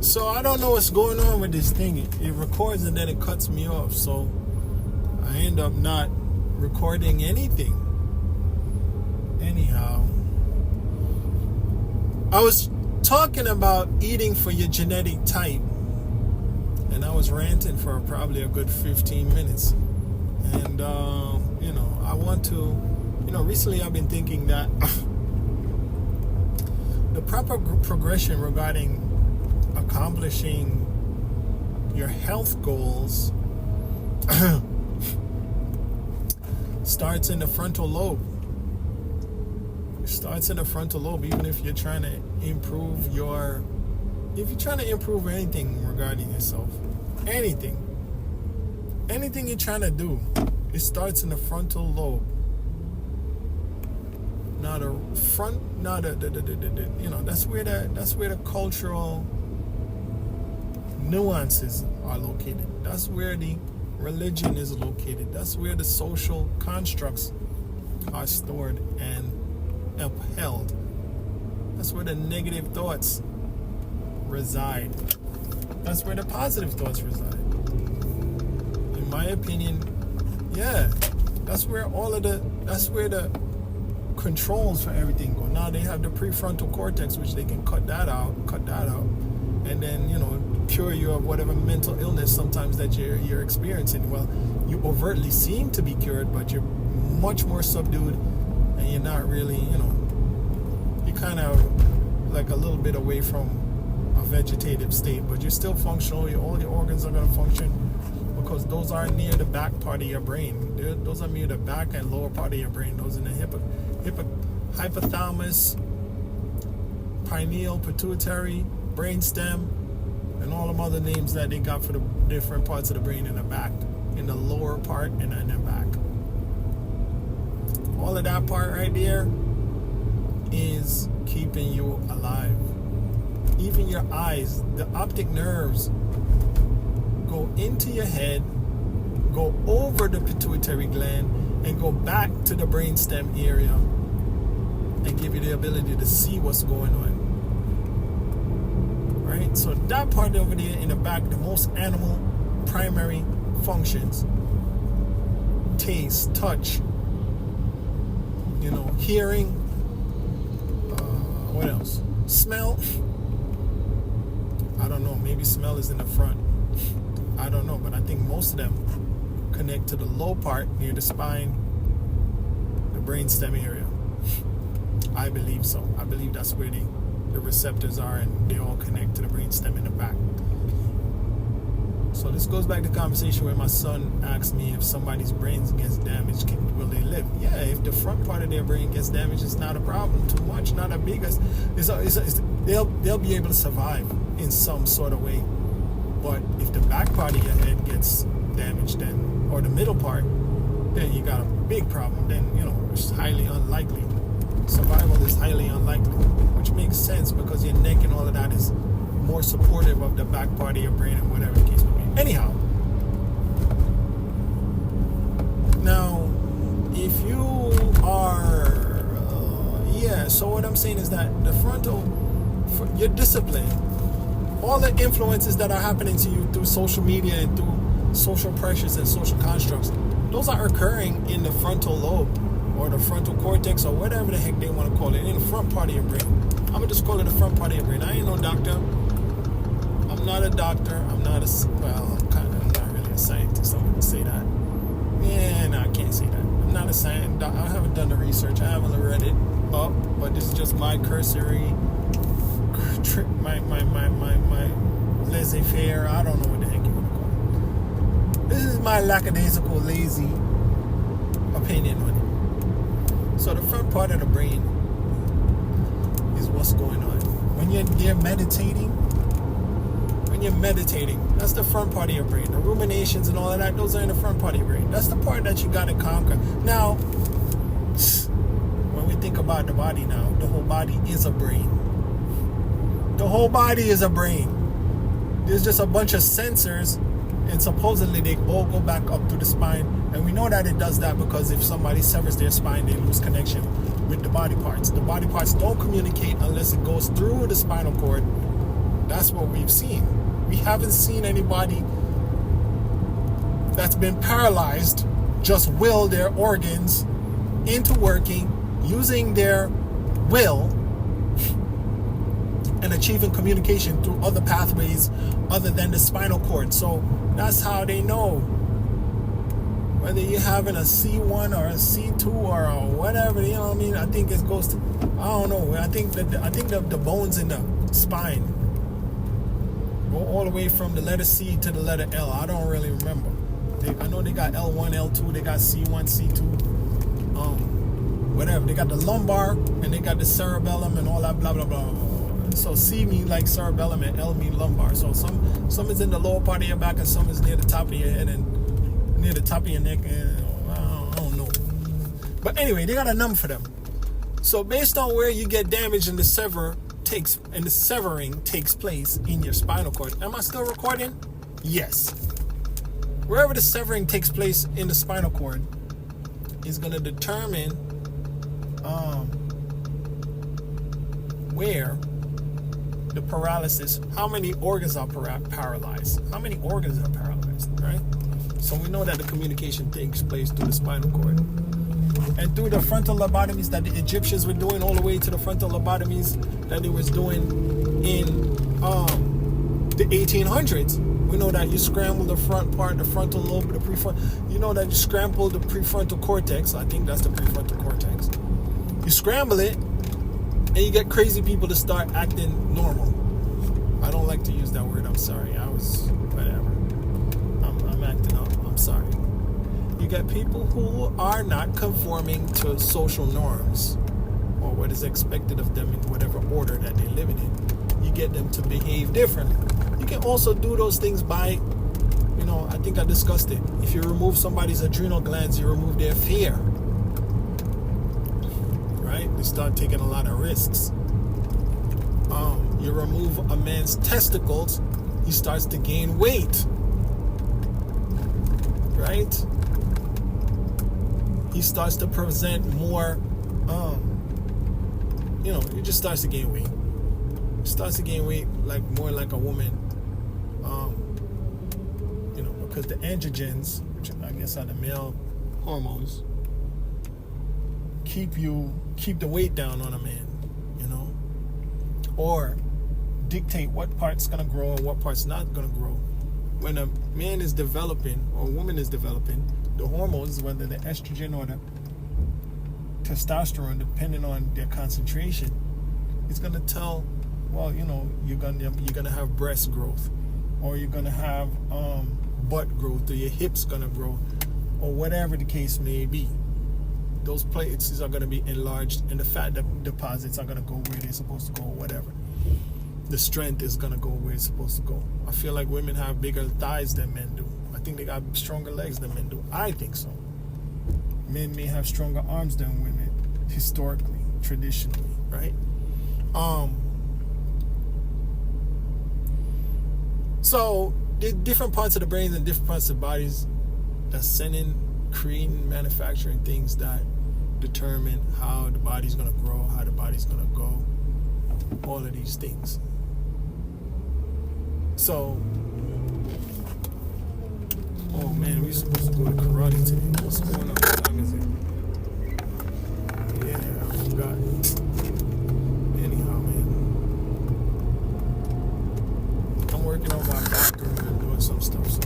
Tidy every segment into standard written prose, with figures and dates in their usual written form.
So I don't know what's going on with this thing. It records and then it cuts me off. So I end up not recording anything. Anyhow, I was talking about eating for your genetic type, and I was ranting for probably a good 15 minutes. And I want to, recently I've been thinking that the proper progression regarding accomplishing your health goals starts in the frontal lobe. It starts in the frontal lobe. Even if you're trying to improve anything regarding yourself, anything you're trying to do, it starts in the frontal lobe. That's where the cultural nuances are located. That's where the religion is located. That's where the social constructs are stored and upheld. That's where the negative thoughts reside. That's where the positive thoughts reside. In my opinion, that's where the controls for everything go. Now they have the prefrontal cortex, which they can cut that out, and then cure you of whatever mental illness sometimes that you're experiencing. Well, you overtly seem to be cured, but you're much more subdued, and you're not really, you're kind of like a little bit away from a vegetative state, but you're still functional. All your organs are going to function because those are near the back part of your brain. Those are near the back and lower part of your brain. Those in the hypothalamus, pineal, pituitary, brainstem, and all them other names that they got for the different parts of the brain in the back, in the lower part and in the back. All of that part right there is keeping you alive. Even your eyes, the optic nerves go into your head, go over the pituitary gland, and go back to the brainstem area and give you the ability to see what's going on. Right? So that part over there in the back, the most animal primary functions. Taste, touch, hearing, what else? Smell. I don't know, maybe smell is in the front. I don't know, but I think most of them connect to the low part near the spine, the brainstem area. I believe so. I believe that's where the receptors are, and they all connect to the brainstem in the back. So this goes back to the conversation where my son asked me if somebody's brain gets damaged, will they live? Yeah, if the front part of their brain gets damaged, it's not a problem too much, not a big. They'll be able to survive in some sort of way. But if the back part of your head gets damaged, then, or the middle part, then you got a big problem. Then it's highly unlikely. Survival is highly unlikely, which makes sense because your neck and all of that is more supportive of the back part of your brain and whatever the case may be. Anyhow, now if you are so what I'm saying is that the frontal, your discipline, all the influences that are happening to you through social media and through social pressures and social constructs, those are occurring in the frontal lobe or the frontal cortex or whatever the heck they want to call it, in the front part of your brain. I'm going to just call it the front part of your brain. I ain't no doctor. I'm not a doctor. I'm not not really a scientist. I'm going to say that. Yeah, no, I can't say that. I'm not a scientist. I haven't done the research. I haven't read it up, but this is just my cursory my laissez-faire. I don't know what the heck you want to call it. This is my lackadaisical, lazy opinion on it. So the front part of the brain is what's going on. When you're there meditating, that's the front part of your brain. The ruminations and all of that, those are in the front part of your brain. That's the part that you got to conquer. Now, when we think about the body now, the whole body is a brain. The whole body is a brain. There's just a bunch of sensors, and supposedly they all go back up to the spine. And we know that it does that because if somebody severs their spine, they lose connection with the body parts. The body parts don't communicate unless it goes through the spinal cord That's what we've seen. We haven't seen anybody that's been paralyzed just will their organs into working using their will and achieving communication through other pathways other than the spinal cord. So that's how they know whether you're having a C1 or a C2 or a whatever, you know what I mean? I think it goes to, I don't know. I think the bones in the spine go all the way from the letter C to the letter L. I don't really remember. I know they got L1, L2, they got C1, C2, whatever. They got the lumbar and they got the cerebellum and all that blah blah blah. So C mean like cerebellum and L mean lumbar. So some is in the lower part of your back and some is near the top of your head and near the top of your neck. And I don't know. But anyway, they got a number for them. So based on where you get damage and the severing takes place in your spinal cord. Am I still recording? Yes. Wherever the severing takes place in the spinal cord is going to determine where the paralysis, how many organs are paralyzed, right? So we know that the communication takes place through the spinal cord. And through the frontal lobotomies that the Egyptians were doing, all the way to the frontal lobotomies that they was doing in the 1800s, we know that you scramble the front part, the frontal lobe, the prefrontal. You know that you scramble the prefrontal cortex. I think that's the prefrontal cortex. You scramble it, and you get crazy people to start acting normal. I don't like to use that word. I'm sorry. Whatever. I'm acting up. I'm sorry. You get people who are not conforming to social norms or what is expected of them in whatever order that they're living in. You get them to behave differently. You can also do those things by, I think I discussed it. If you remove somebody's adrenal glands, you remove their fear. Right? They start taking a lot of risks. You remove a man's testicles, he starts to gain weight. Right? He starts to present more, he just starts to gain weight. He starts to gain weight more like a woman. Because the androgens, which I guess are the male hormones, keep the weight down on a man, or dictate what part's gonna grow and what part's not gonna grow. When a man is developing or a woman is developing, the hormones, whether the estrogen or the testosterone, depending on their concentration, it's gonna tell, you're gonna have breast growth, or you're gonna have butt growth, or your hips gonna grow, or whatever the case may be. Those plates are gonna be enlarged, and the fat deposits are gonna go where they're supposed to go, or whatever. The strength is gonna go where it's supposed to go. I feel like women have bigger thighs than men do. I think they got stronger legs than men do. I think so. Men may have stronger arms than women, historically, traditionally, right? So the different parts of the brains and different parts of the bodies that's sending, creating, manufacturing things that determine how the body's gonna grow, how the body's gonna go, all of these things. So, oh man, we're supposed to go to karate today. What's going on? What time is it? Yeah, I forgot. Anyhow, man, I'm working on my background and doing some stuff, so.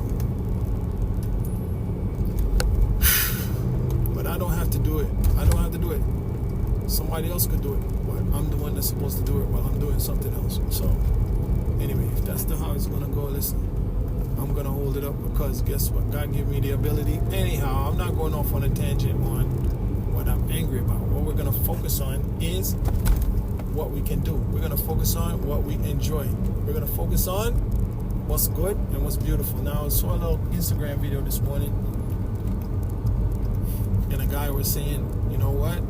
But I don't have to do it. Somebody else could do it, but I'm the one that's supposed to do it while I'm doing something else. So, anyway, if that's how it's gonna go, listen, I'm gonna hold it up, because guess what? God gave me the ability. Anyhow, I'm not going off on a tangent on what I'm angry about. What we're gonna focus on is what we can do. We're gonna focus on what we enjoy. We're gonna focus on what's good and what's beautiful. Now, I saw a little Instagram video this morning, and a guy was saying, you know what?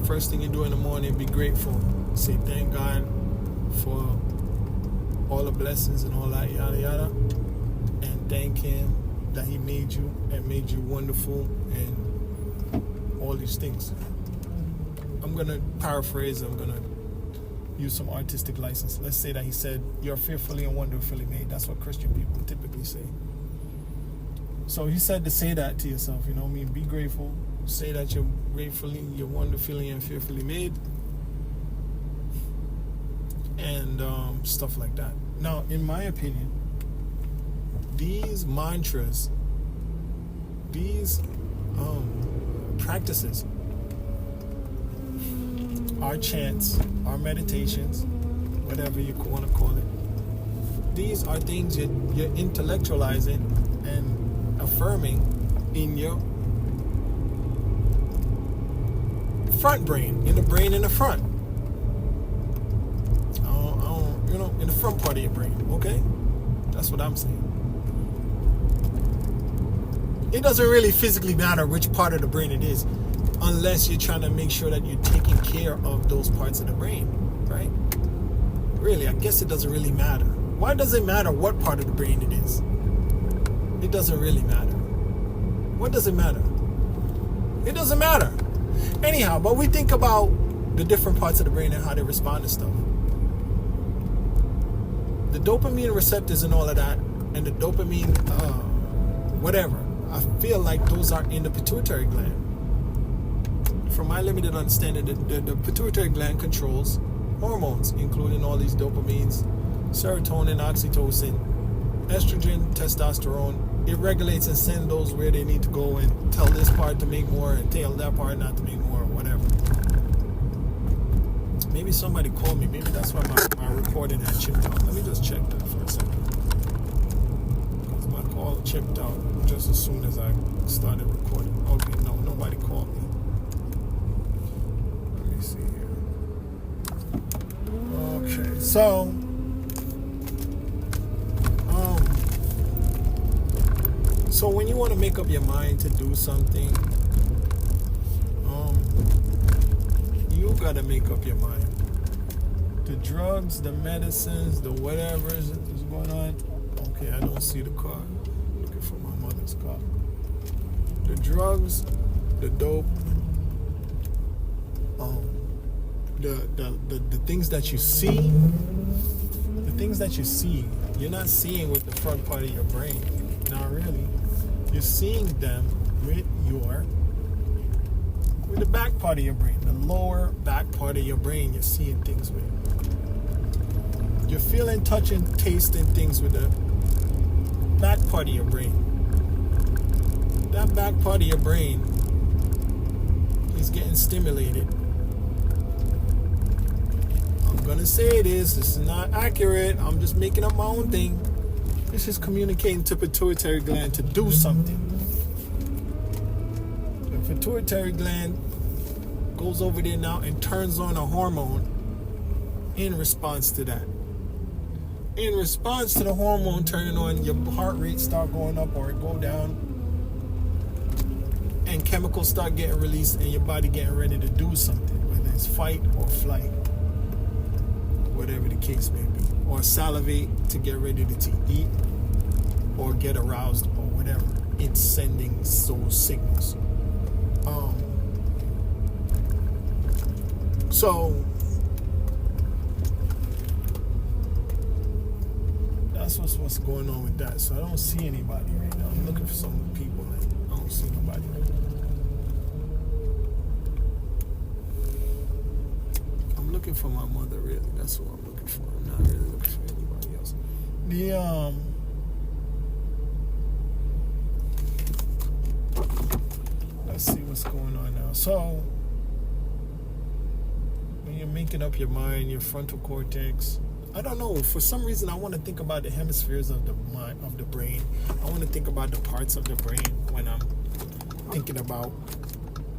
First thing you do in the morning, be grateful. Say thank God for all the blessings and all that, yada yada, and thank Him that He made you and made you wonderful and all these things. I'm gonna paraphrase. I'm gonna, use some artistic license. Let's say that he said, you're fearfully and wonderfully made. That's what Christian people typically say. So he said to say that to yourself, you know what I mean? Be grateful. Say that you're wonderfully and fearfully made. And stuff like that. Now, in my opinion, these mantras, these practices, our chants, our meditations, whatever you want to call it, these are things you're intellectualizing and affirming in your front brain, in the brain in the front. In the front part of your brain, okay? That's what I'm saying. It doesn't really physically matter which part of the brain it is, unless you're trying to make sure that you're taking care of those parts of the brain, right? Really, I guess it doesn't really matter. Why does it matter what part of the brain it is? It doesn't really matter. What does it matter? It doesn't matter. Anyhow, but we think about the different parts of the brain and how they respond to stuff. The dopamine receptors and all of that, and the dopamine, whatever, I feel like those are in the pituitary gland. From my limited understanding, the pituitary gland controls hormones, including all these dopamines, serotonin, oxytocin, estrogen, testosterone. It regulates and sends those where they need to go and tell this part to make more and tell that part not to make more or whatever. Maybe somebody called me. Maybe that's why my recording had chipped out. Let me just check that for a second. Because my call chipped out just as soon as I started recording. Okay, no, nobody called me. Let me see here. Okay, so when you want to make up your mind to do something, you gotta make up your mind. The drugs, the medicines, the whatever is going on. Okay, I don't see the car. I'm looking for my mother's car. The drugs, the dope, the things that you see, you're not seeing with the front part of your brain. Not really. You're seeing them with the back part of your brain, the lower back part of your brain. You're seeing things with. You're feeling, touching, tasting things with the back part of your brain. That back part of your brain is getting stimulated. I'm gonna say this is not accurate. I'm just making up my own thing. This is communicating to pituitary gland to do something. The pituitary gland goes over there now and turns on a hormone in response to that. In response to the hormone turning on, your heart rate start going up or it go down, and chemicals start getting released and your body getting ready to do something, whether it's fight or flight, whatever the case may be, or salivate to get ready to eat or get aroused or whatever. It's sending those signals. So that's what's going on with that. So I don't see anybody right now. I'm looking for some people. I don't see nobody. I'm looking for my mother, really. That's what I'm looking for. I'm not really looking for anybody else. Let's see what's going on now. So when you're making up your mind, your frontal cortex, I don't know, for some reason I want to think about the hemispheres of the mind, of the brain. I want to think about the parts of the brain when I'm thinking about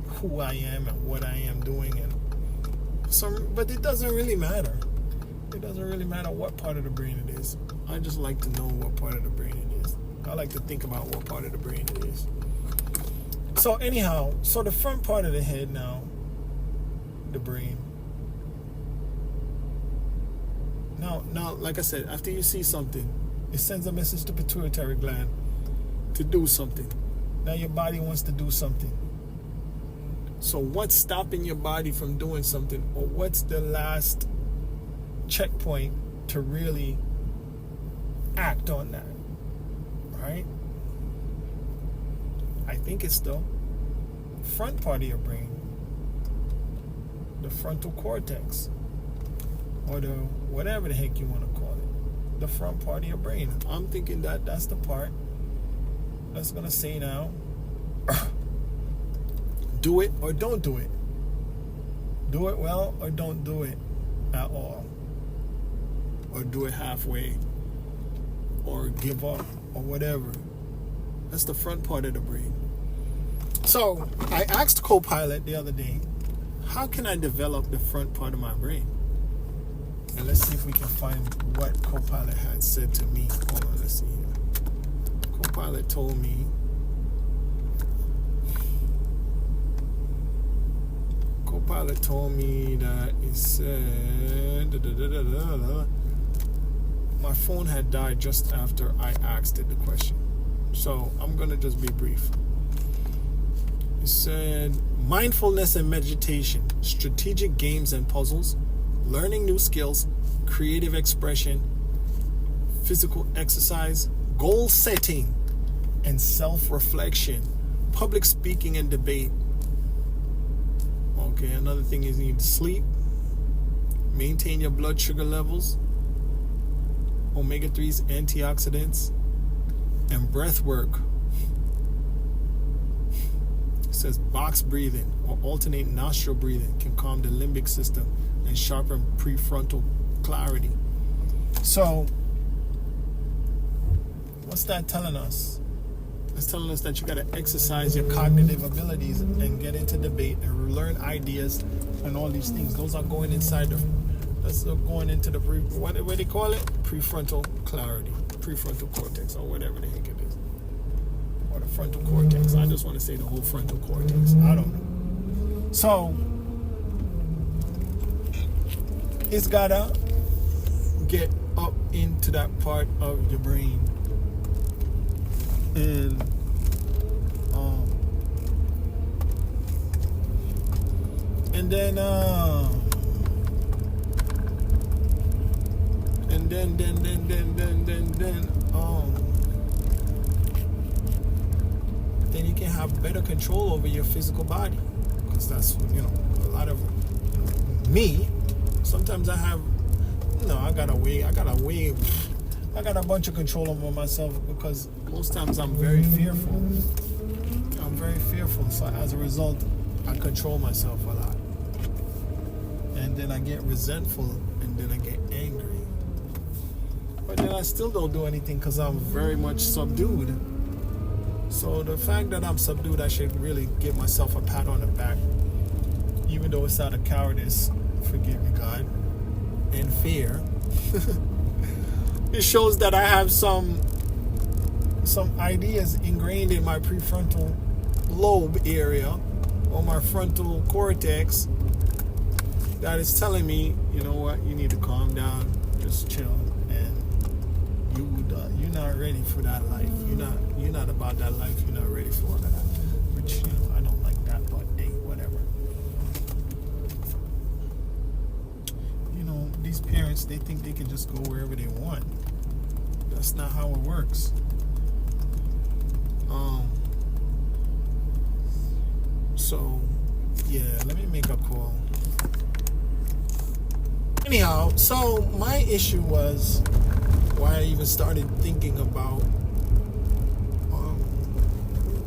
who I am and what I am doing, but it doesn't really matter. It doesn't really matter what part of the brain it is. I just like to know what part of the brain it is. I like to think about what part of the brain it is. So anyhow, so the front part of the head now, the brain. Now, like I said, after you see something, it sends a message to the pituitary gland to do something. Now your body wants to do something. So what's stopping your body from doing something? Or what's the last checkpoint to really act on that, right? I think it's the front part of your brain, the frontal cortex, or the whatever the heck you want to call it, the front part of your brain. I'm thinking that that's the part that's going to say now, do it or don't do it. Do it well or don't do it at all. Or do it halfway. Or give up or whatever. That's the front part of the brain. So I asked Copilot the other day, how can I develop the front part of my brain? And let's see if we can find what Copilot had said to me. Hold on, let's see here. Copilot told me that it said my phone had died just after I asked it the question. So I'm going to just be brief. It said mindfulness and meditation, strategic games and puzzles, learning new skills, creative expression, physical exercise, goal setting, and self-reflection, public speaking and debate. Okay, another thing is you need to sleep, maintain your blood sugar levels, omega-3s, antioxidants, and breath work. It says box breathing or alternate nostril breathing can calm the limbic system and sharpen prefrontal clarity. So, what's that telling us? It's telling us that you got to exercise your cognitive abilities and get into debate and learn ideas and all these things. Those are going inside that's going into the what do they call it? Prefrontal clarity, prefrontal cortex, or whatever the heck it is, or the frontal cortex. I just want to say the whole frontal cortex. I don't know. So it's gotta get up into that part of your brain. And then you can have better control over your physical body, because that's a lot of me. Sometimes I have I got a bunch of control over myself, because most times I'm very fearful. So as a result, I control myself a lot. And then I get resentful, and then I get angry. But then I still don't do anything because I'm very much subdued. So the fact that I'm subdued, I should really give myself a pat on the back. Even though it's out of cowardice, forgive me, God, and fear. It shows that I have some ideas ingrained in my prefrontal lobe area, or my frontal cortex, that is telling me, you know what, you need to calm down, just chill, and you're not ready for that life. You're not about that life. You're not ready for that. Which I don't like that, but hey, whatever. These parents, they think they can just go wherever they want. That's not how it works. So yeah, let me make a call. Anyhow, so my issue was why I even started thinking about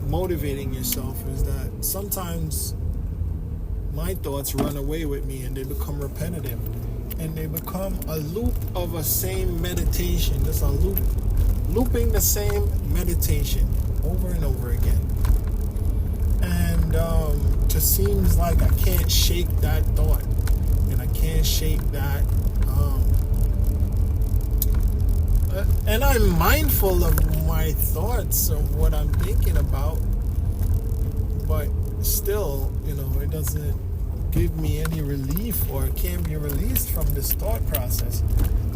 motivating yourself is that sometimes my thoughts run away with me and they become repetitive, and they become a loop of a same meditation. Just a looping the same meditation over and over again. And just seems like I can't shake that thought, and I can't shake that. And I'm mindful of my thoughts, of what I'm thinking about, but still, it doesn't give me any relief, or it can't be released from this thought process.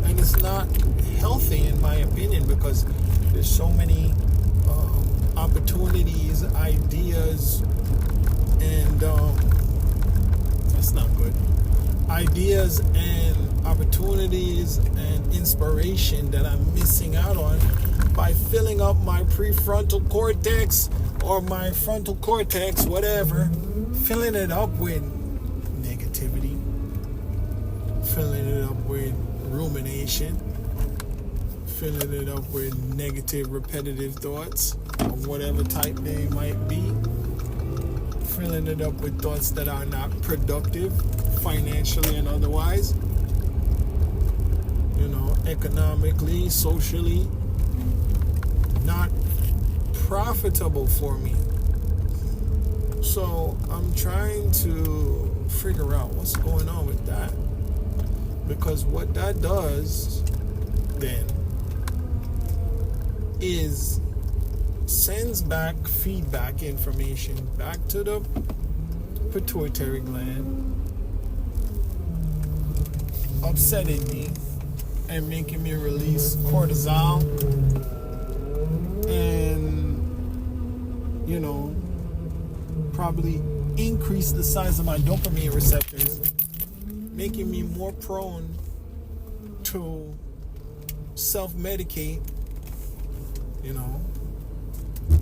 And it's not healthy, in my opinion, because there's so many opportunities, ideas, and that's not good. Ideas and opportunities and inspiration that I'm missing out on by filling up my prefrontal cortex or my frontal cortex, whatever, filling it up with negativity, filling it up with rumination, filling it up with negative repetitive thoughts of whatever type they might be, filling it up with thoughts that are not productive financially and otherwise, economically, socially, not profitable for me. So I'm trying to figure out what's going on with that, because what that does then is sends back feedback information back to the pituitary gland, upsetting me and making me release cortisol and probably increase the size of my dopamine receptors, making me more prone to self-medicate,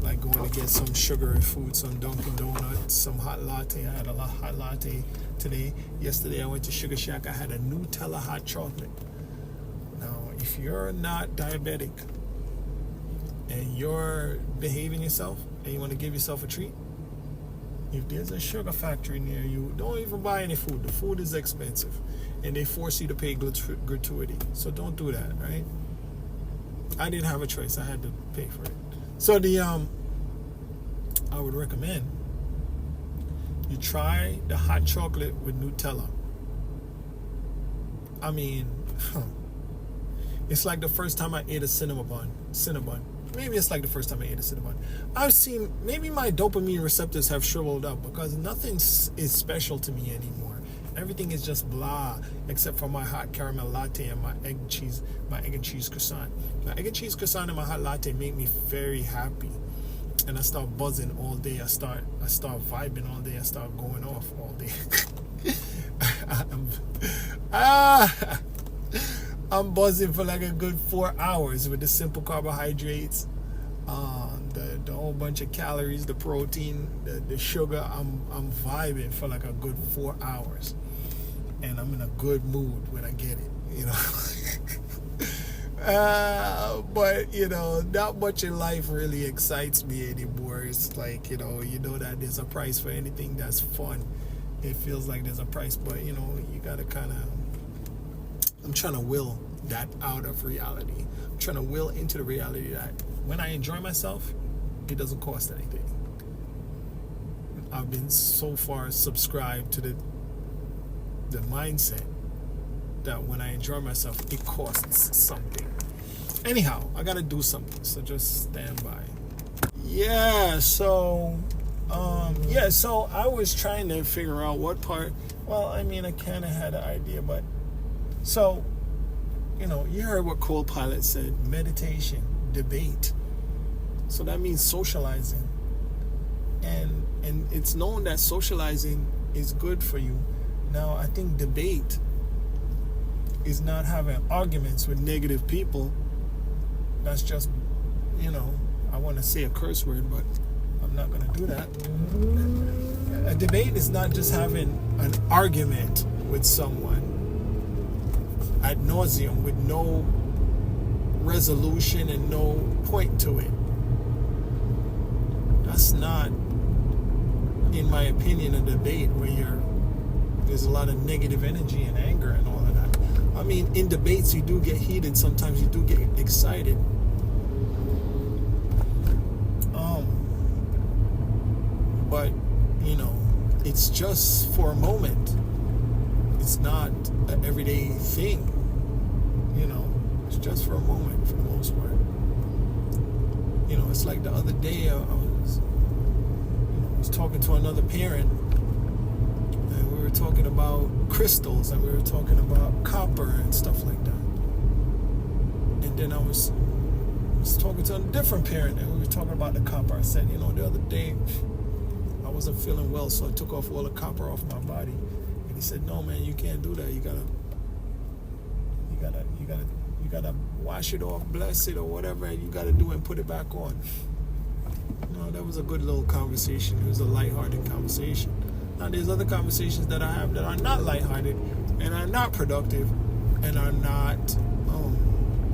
like going to get some sugary food, some Dunkin' Donuts, some hot latte. I had a hot latte today. Yesterday I went to Sugar Shack. I had a Nutella hot chocolate. Now, if you're not diabetic and you're behaving yourself and you want to give yourself a treat, if there's a sugar factory near you, don't even buy any food. The food is expensive and they force you to pay gratuity. So don't do that, right? I didn't have a choice. I had to pay for it. So I would recommend you try the hot chocolate with Nutella. I mean, it's like the first time I ate a Cinnabon. Maybe it's like the first time I ate a Cinnabon. I've seen, maybe my dopamine receptors have shriveled up because nothing is special to me anymore. Everything is just blah, except for my hot caramel latte and my egg and cheese croissant. My egg and cheese croissant and my hot latte make me very happy. And I start buzzing all day. I start vibing all day. I start going off all day. I'm buzzing for like a good 4 hours with the simple carbohydrates, the whole bunch of calories, the protein, the sugar. I'm vibing for like a good 4 hours, and I'm in a good mood when I get it, but not much in life really excites me anymore. It's like that there's a price for anything that's fun. It feels like there's a price, but you gotta kind of. I'm trying to will that out of reality. I'm trying to will into the reality that when I enjoy myself, it doesn't cost anything. I've been so far subscribed to the mindset that when I enjoy myself, it costs something. Anyhow, I gotta do something, so just stand by. So I was trying to figure out what part. Well, I mean, I kind of had an idea, but so, you heard what Copilot said: meditation, debate. So that means socializing, and it's known that socializing is good for you. Now, I think debate is not having arguments with negative people. That's just, I want to say a curse word, but I'm not going to do that. A debate is not just having an argument with someone ad nauseum with no resolution and no point to it. That's not, in my opinion, a debate where there's a lot of negative energy and anger and all of that. I mean, in debates you do get heated. Sometimes you do get excited. But it's just for a moment. It's not an everyday thing. It's just for a moment for the most part. It's like the other day I was talking to another parent, and we were talking about crystals, and we were talking about copper and stuff like that. And then I was talking to a different parent, and we were talking about the copper. I said, the other day I wasn't feeling well, so I took off all the copper off my body. And he said, no, man, you can't do that. You You gotta wash it off, bless it, or whatever you gotta do, and put it back on. No, that was a good little conversation. It was a lighthearted conversation. Now there's other conversations that I have that are not lighthearted and are not productive and are not.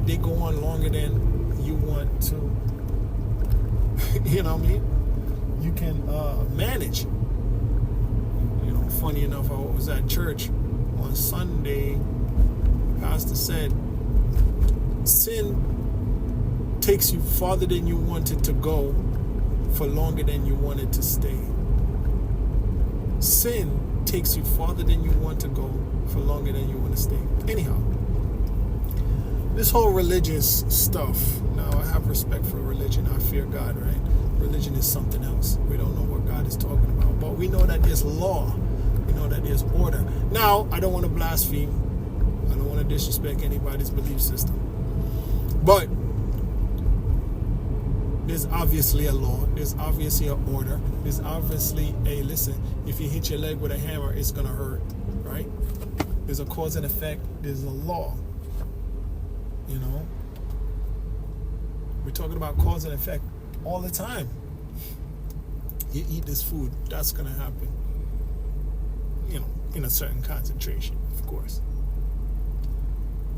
They go on longer than you want to. You know what I mean? You can manage. You know, funny enough, I was at church on Sunday. Pastor said, sin takes you farther than you wanted to go for longer than you wanted to stay. Sin takes you farther than you want to go for longer than you want to stay. Anyhow, this whole religious stuff, now I have respect for religion. I fear God, right? Religion is something else. We don't know what God is talking about, but we know that there's law. We know that there's order. Now, I don't want to blaspheme. I don't want to disrespect anybody's belief system. But there's obviously a law. There's obviously an order. There's obviously a, listen, if you hit your leg with a hammer, it's going to hurt, right? There's a cause and effect. There's a law. You know? We're talking about cause and effect all the time. You eat this food, that's going to happen. You know, in a certain concentration, of course.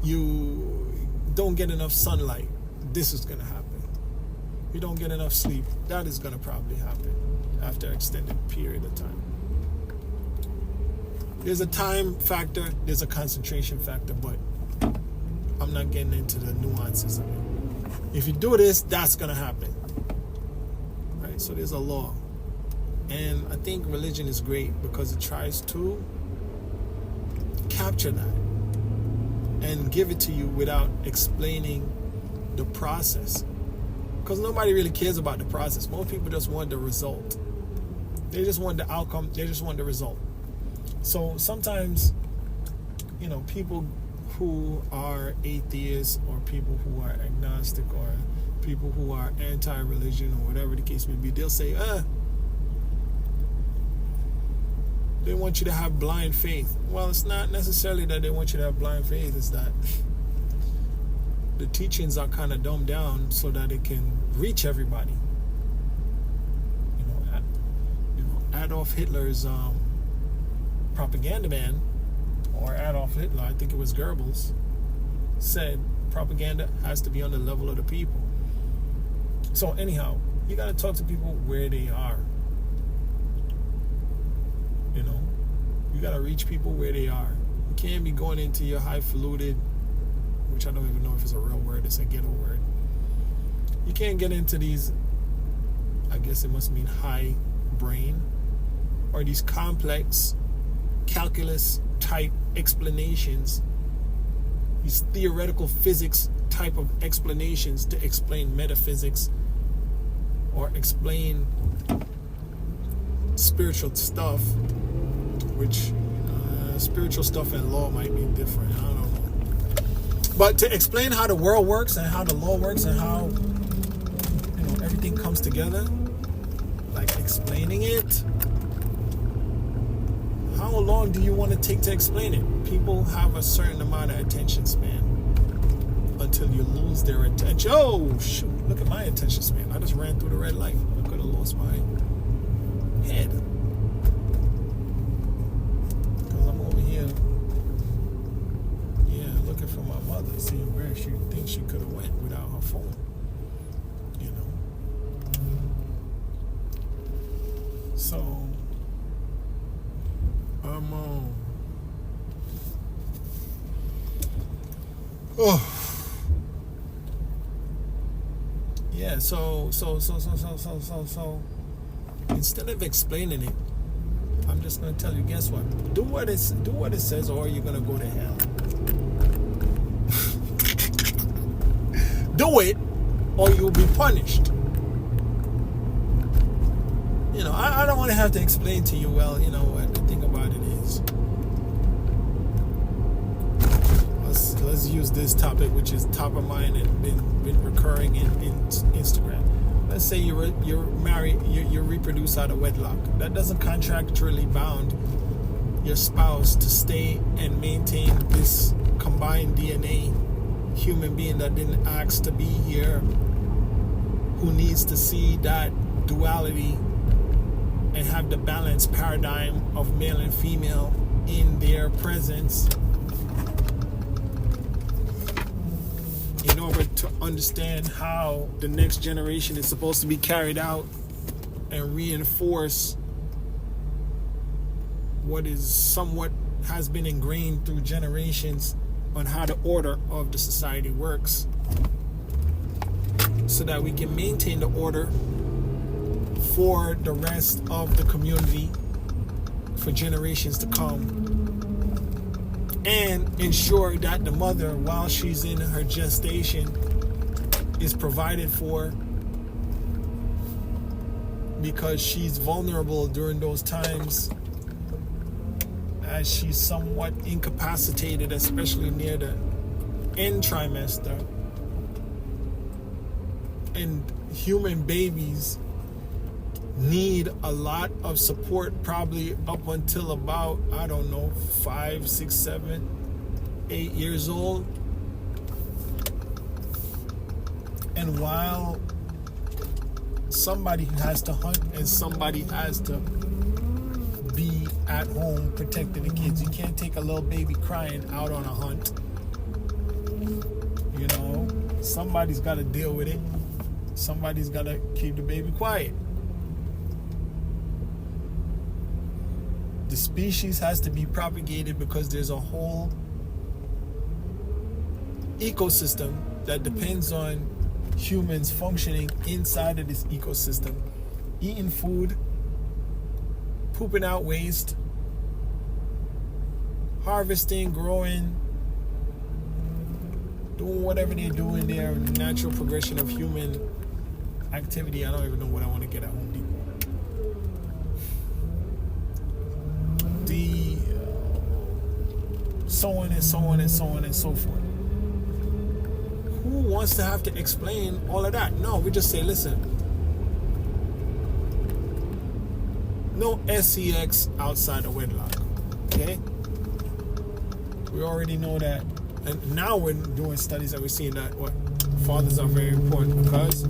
You don't get enough sunlight, this is going to happen. You don't get enough sleep, that is going to probably happen after an extended period of time. There's a time factor, there's a concentration factor, but I'm not getting into the nuances of it. If you do this, that's going to happen. Right? So there's a law. And I think religion is great because it tries to capture that and give it to you without explaining the process. Because nobody really cares about the process. Most people just want the result. They just want the outcome. They just want the result. So sometimes, you know, people who are atheists or people who are agnostic or people who are anti-religion or whatever the case may be, they'll say, they want you to have blind faith. Well, it's not necessarily that they want you to have blind faith. It's that the teachings are kind of dumbed down so that it can reach everybody. You know, Adolf Hitler's propaganda man, or Adolf Hitler, I think it was Goebbels, said propaganda has to be on the level of the people. So anyhow, you got to talk to people where they are. You know, you got to reach people where they are. You can't be going into your highfalutin, which I don't even know if it's a real word, it's a ghetto word. You can't get into these, I guess it must mean high brain, or these complex calculus type explanations, these theoretical physics type of explanations to explain metaphysics or explain spiritual stuff, which spiritual stuff and law might be different. I don't know. But to explain how the world works and how the law works and how, you know, everything comes together, like explaining it, how long do you want to take to explain it? People have a certain amount of attention span until you lose their attention. Oh, shoot. Look at my attention span. I just ran through the red light. I could have lost my head. Because I'm over here, looking for my mother, seeing where she thinks she could have went without her phone. You know. So, yeah, so instead of explaining it, I'm just gonna tell you, guess what? Do what it says, or you're gonna go to hell. Do it, or you'll be punished. You know, I don't want to have to explain to you, well, you know what, the thing about it is, let's use this topic, which is top of mind and been recurring in Instagram. Let's say you're married, you reproduce out of wedlock. That doesn't contractually bound your spouse to stay and maintain this combined DNA human being that didn't ask to be here, who needs to see that duality and have the balanced paradigm of male and female in their presence in order to understand how the next generation is supposed to be carried out and reinforce what is somewhat has been ingrained through generations on how the order of the society works, so that we can maintain the order for the rest of the community for generations to come, and ensure that the mother, while she's in her gestation, is provided for, because she's vulnerable during those times as she's somewhat incapacitated, especially near the end trimester. And human babies need a lot of support, probably up until about, 5, 6, 7, 8 years old. And while somebody has to hunt and somebody has to be at home protecting the kids, you can't take a little baby crying out on a hunt. Somebody's got to deal with it. Somebody's got to keep the baby quiet. The species has to be propagated because there's a whole ecosystem that depends on humans functioning inside of this ecosystem, eating food, pooping out waste, harvesting, growing, doing whatever they do in their natural progression of human activity. I don't even know what I want to get at Home Depot. So on and so on and so on and so forth. Who wants to have to explain all of that? No, we just say, listen, no sex outside of wedlock. Okay? We already know that. And now we're doing studies that we're seeing that fathers are very important, because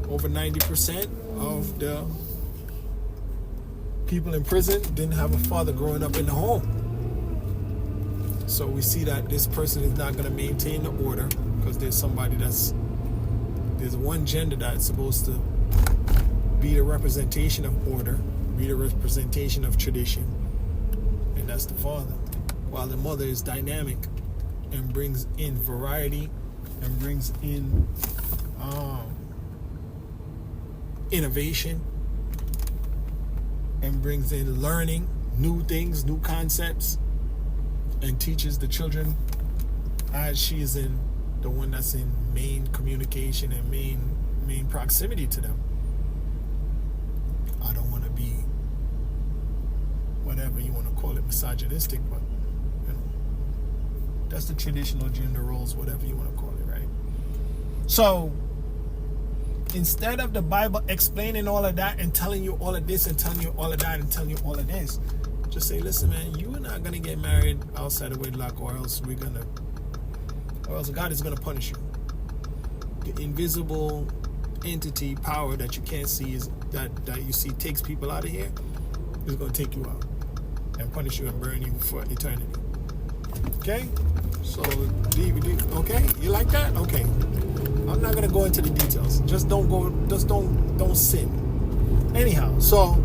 over 90% of the people in prison didn't have a father growing up in the home. So we see that this person is not going to maintain the order, because there's one gender that's supposed to be the representation of order, be the representation of tradition, and that's the father. While the mother is dynamic and brings in variety and brings in innovation and brings in learning, new things, new concepts, and teaches the children as she is in the one that's in main communication and main proximity to them. I don't want to be whatever you want to call it, misogynistic, but that's the traditional gender roles, whatever you want to call it, right? So instead of the Bible explaining all of that and telling you all of this and telling you all of that and telling you all of this, just say, listen, man, you are not going to get married outside of wedlock, or else God is going to punish you. The invisible entity, power that you can't see, is that you see takes people out of here, is going to take you out and punish you and burn you for eternity. Okay? So, okay? You like that? Okay. I'm not going to go into the details. Just don't sin. Anyhow, so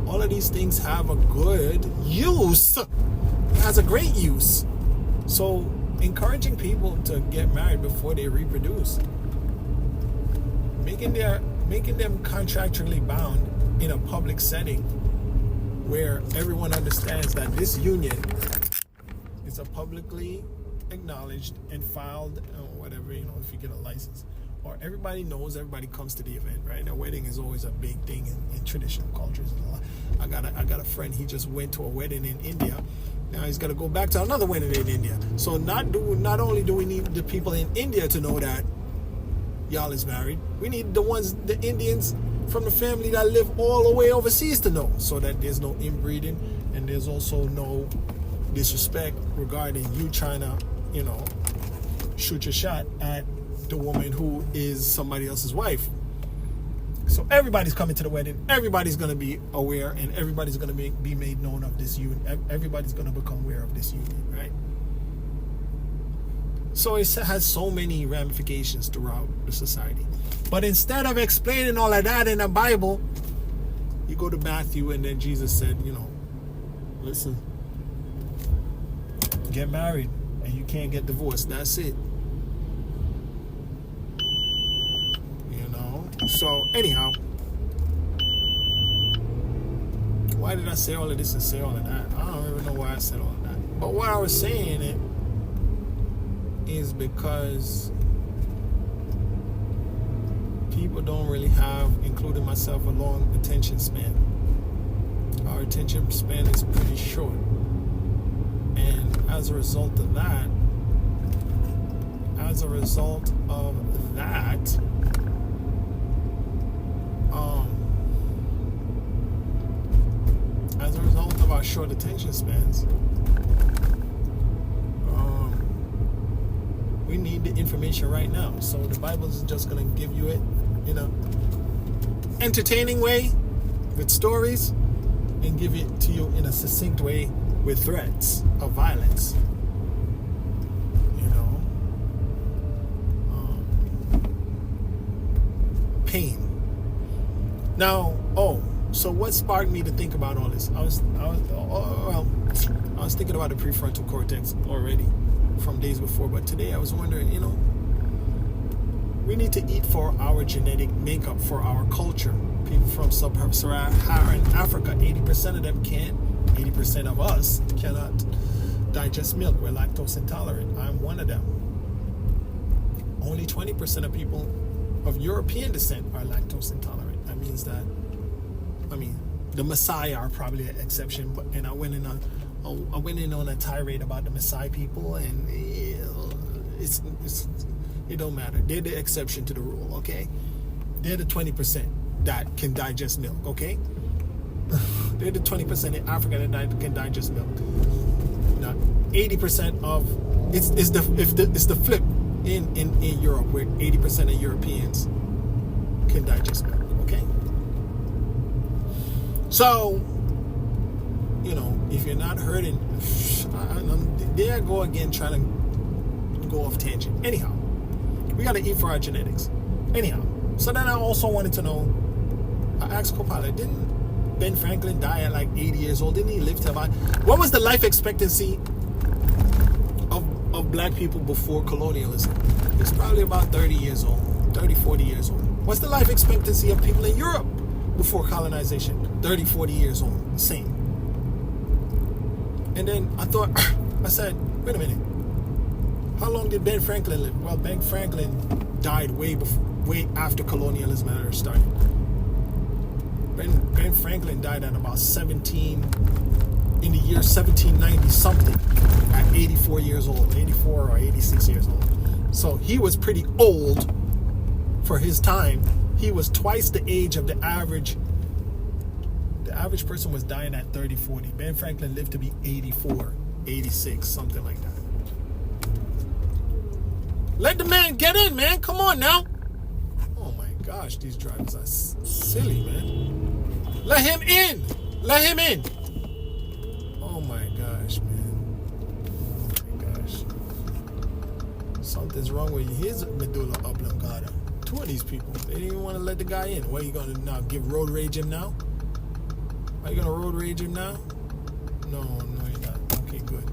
all of these things have a good use. It has a great use. So encouraging people to get married before they reproduce, making them contractually bound in a public setting where everyone understands that this union is a publicly acknowledged and filed, whatever, if you get a license, or everybody knows, everybody comes to the event, right? A wedding is always a big thing in traditional cultures. I got a friend, he just went to a wedding in India. Now he's got to go back to another wedding in India. So not only do we need the people in India to know that y'all is married. We need the Indians from the family that live all the way overseas to know, so that there's no inbreeding and there's also no disrespect regarding you trying to, shoot your shot at the woman who is somebody else's wife. So everybody's coming to the wedding. Everybody's going to be aware, and everybody's going to be made known of this union. Everybody's going to become aware of this union, right? So it has so many ramifications throughout the society. But instead of explaining all of that in the Bible, you go to Matthew, and then Jesus said, listen, get married, and you can't get divorced. That's it. So anyhow, why did I say all of this and say all of that? I don't even know why I said all of that. But why I was saying it is because people don't really have, including myself, a long attention span. Our attention span is pretty short. And as a result of that, as a result of our short attention spans, we need the information right now. So the Bible is just going to give you it in a entertaining way with stories, and give it to you in a succinct way with threats of violence. Pain. Now, so what sparked me to think about all this? I was thinking about the prefrontal cortex already from days before, but today I was wondering, we need to eat for our genetic makeup, for our culture. People from sub-Saharan Africa, 80% of them can't, 80% of us cannot digest milk. We're lactose intolerant. I'm one of them. Only 20% of people of European descent are lactose intolerant. That means that, the Maasai are probably an exception, and I went in on a tirade about the Maasai people, and it don't matter. They're the exception to the rule, okay? They're the 20% that can digest milk, okay? They're the 20% in Africa that can digest milk. Now, 80% of it's the flip in Europe, where 80% of Europeans can digest milk, okay? So, if you're not hurting, there I go again trying to go off tangent. Anyhow, we got to eat for our genetics. Anyhow, so then I also wanted to know, I asked co-pilot, didn't Ben Franklin die at like 80 years old? Didn't he live to about, what was the life expectancy of black people before colonialism? It's probably about 30 years old, 30, 40 years old. What's the life expectancy of people in Europe before colonization? 30, 40 years old, same. And then I said, wait a minute, how long did Ben Franklin live? Well, Ben Franklin died way after colonialism had started. Ben Franklin died at about 17, in the year 1790 something, at 84 years old, 84 or 86 years old. So he was pretty old for his time. He was twice the age of the average. The average person was dying at 30, 40. Ben Franklin lived to be 84, 86, something like that. Let the man get in, man. Come on now. Oh my gosh, these drivers are silly, man. Let him in. Let him in. Oh my gosh, man. Oh my gosh. Something's wrong with his medulla oblongata. Two of these people, they didn't even want to let the guy in. What, are you going to now give road rage him now? Are you going to road rage him now? No, you're not. Okay, good.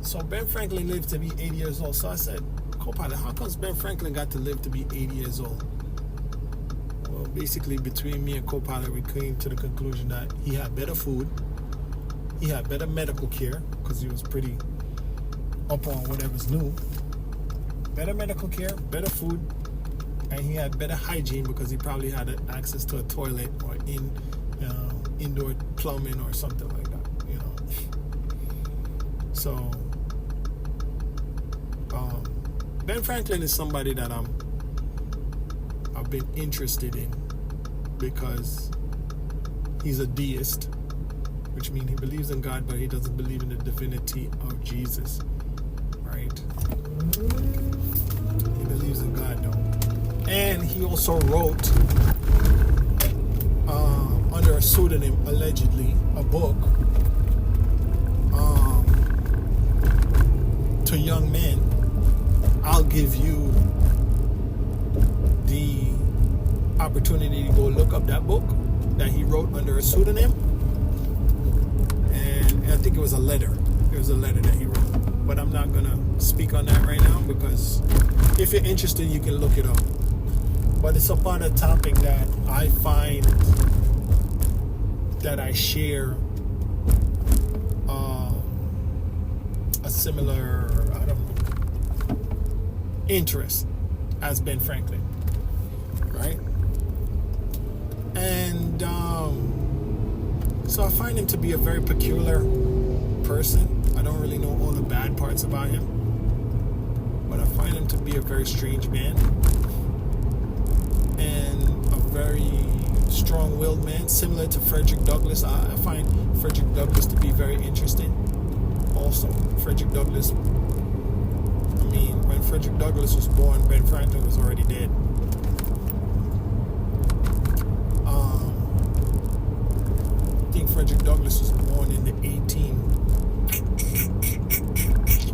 So Ben Franklin lived to be 80 years old. So I said, co-pilot, how comes Ben Franklin got to live to be 80 years old? Well, basically, between me and co-pilot, we came to the conclusion that he had better food, he had better medical care, because he was pretty up on whatever's new. Better medical care, better food, and he had better hygiene because he probably had access to a toilet or indoor plumbing or something like that, So Ben Franklin is somebody that I've been interested in because he's a deist, which means he believes in God, but he doesn't believe in the divinity of Jesus, right? He believes in God, though. And he also wrote, under a pseudonym, allegedly, a book to young men. I'll give you the opportunity to go look up that book that he wrote under a pseudonym. And I think it was a letter. It was a letter that he wrote. But I'm not going to speak on that right now because if you're interested, you can look it up. But it's upon a topic that I find that I share a similar, interest as Ben Franklin, right? And so I find him to be a very peculiar person. I don't really know all the bad parts about him, but I find him to be a very strange man and a very strong-willed man, similar to Frederick Douglass. I find Frederick Douglass to be very interesting. Also, Frederick Douglass, when Frederick Douglass was born, Ben Franklin was already dead. I think Frederick Douglass was born in the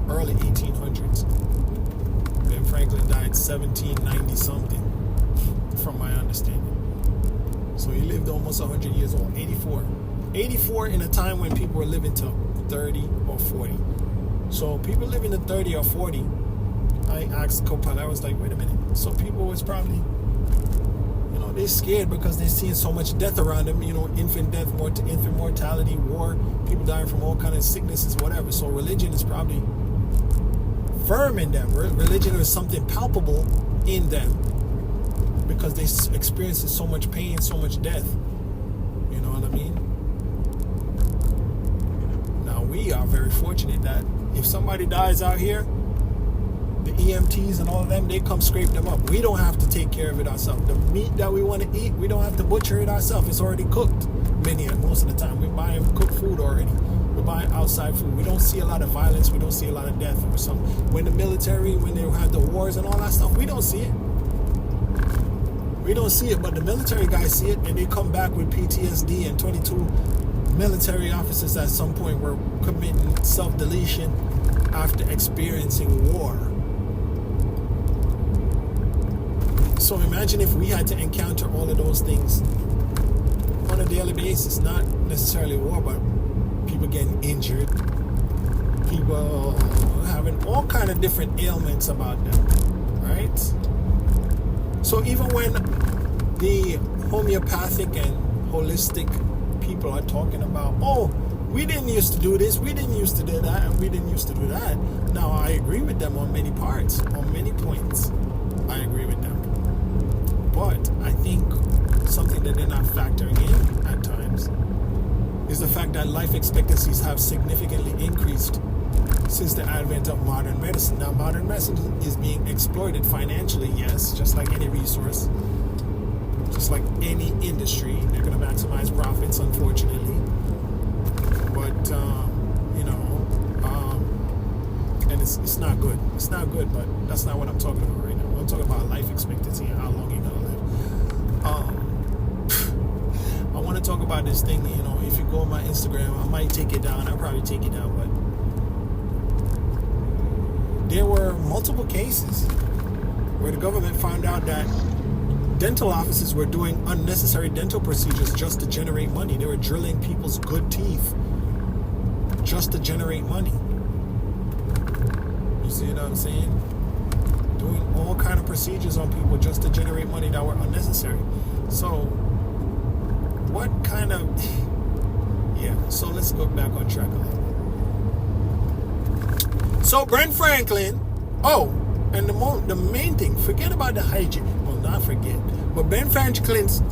early 1800s. Ben Franklin died 1790 something, from my understanding. So he lived almost 100 years old, 84. 84 in a time when people were living to 30 or 40. So people living to 30 or 40, I asked Copal, I was like, wait a minute. So people was probably, they're scared because they're seeing so much death around them, infant death, infant mortality, war, people dying from all kinds of sicknesses, whatever. So religion is probably firm in them. Religion is something palpable in them because they experience so much pain, so much death. You know what I mean? Now we are very fortunate that if somebody dies out here, the EMTs and all of them, they come scrape them up. We don't have to take care of it ourselves. The meat that we want to eat, we don't have to butcher it ourselves. It's already cooked. Most of the time, we buy cooked food already. We're buying outside food. We don't see a lot of violence. We don't see a lot of death or something. When the military, when they had the wars and all that stuff, we don't see it. We don't see it, but the military guys see it, and they come back with PTSD. And 22 military officers at some point were committing self-deletion after experiencing war. So imagine if we had to encounter all of those things on a daily basis, not necessarily war, but people getting injured, people having all kind of different ailments about them, right? So even when the homeopathic and holistic people are talking about, we didn't used to do this, we didn't used to do that, and we didn't used to do that. Now, I agree with them on many parts, on many points. I agree with them. But I think something that they're not factoring in at times is the fact that life expectancies have significantly increased since the advent of modern medicine. Now, modern medicine is being exploited financially, yes, just like any resource, just like any industry. They're going to maximize profits, unfortunately. But, and it's not good. It's not good, but that's not what I'm talking about right now. I'm talking about life expectancy and how long you're going to live. I want to talk about this thing, if you go on my Instagram, I might take it down. I'll probably take it down, but there were multiple cases where the government found out that dental offices were doing unnecessary dental procedures just to generate money. They were drilling people's good teeth just to generate money. You see what I'm saying? Doing all kind of procedures on people just to generate money that were unnecessary. So what kind of... so let's go back on track a little. So Ben Franklin... and the main thing, forget about the hygiene. Well, not forget. But Ben Franklin's